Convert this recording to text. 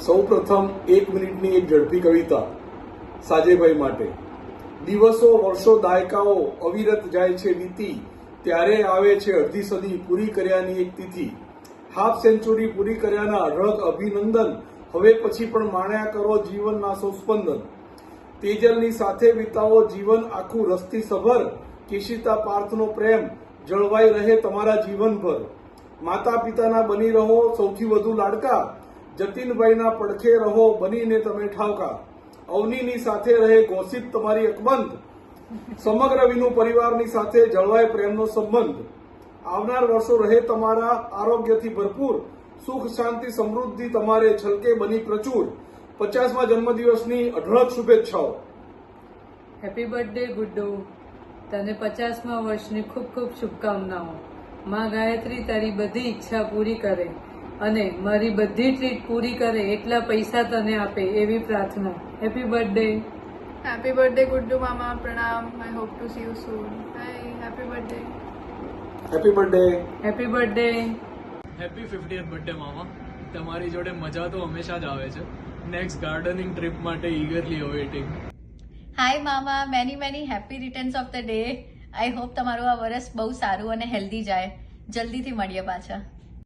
સૌપ્રથમ 1 મિનિટની એક ઝડપી કવિતા સાજેભાઈ માટે. દિવસો, વર્ષો, દાયકાઓ અવિરત જાય છે વીતી, ત્યારે આવે છે અડધી સદી પૂરી કર્યાની એક તિથિ. હાફ સેન્ચુરી પૂરી કર્યાના અઢળક અભિનંદન. હવે પછી પણ માણ્યા કરો જીવનના સૌસ્પંદન. તેજલની સાથે વિતાવો જીવન આખું રસ્તી સભર. કેશિતા પાર્થનો પ્રેમ જળવાઈ રહે તમારા જીવનભર. માતા પિતાના બની રહો સૌથી વધુ લાડકા. જતીનભાઈના પડખે રહો બનીને તમે ઠાવકા. અવનીની સાથે રહે ગોસિપ તમારી અકબંધ. સમગ્ર વિનુ પરિવારની સાથે જળવાય પ્રેમનો સંબંધ. આવનાર વર્ષો રહે તમારા આરોગ્યથી ભરપૂર. સુખ શાંતિ સમૃદ્ધિ તમારે છલકે બની પ્રચુર. 50મા જન્મદિવસની અઢળક શુભેચ્છાઓ. હેપી બર્થડે ગુડ્ડુ, તને 50મા વર્ષની ખૂબ ખૂબ શુભકામનાઓ. માં ગાયત્રી તારી બધી ઈચ્છા પૂરી કરે અને મારી બધી ટ્રીટ પૂરી કરે એટલા પૈસા તને આપે એવી પ્રાર્થના. Happy birthday. Happy birthday, Guddu Mama. Pranam. I hope to see you soon. Hi. Happy birthday. Happy birthday. Happy birthday. Happy 50th birthday મામા. તમારી જોડે મજા તો હંમેશા જ આવે છે. નેક્સ્ટ ગાર્ડનિંગ ટ્રીપ માટે ઈગરલી અવેટિંગ. હાય મામા, many happy returns of the day. I hope તમારું આ વર્ષ બહુ સારું અને હેલ્ધી જાય. જલ્દીથી મળીએ પાછા.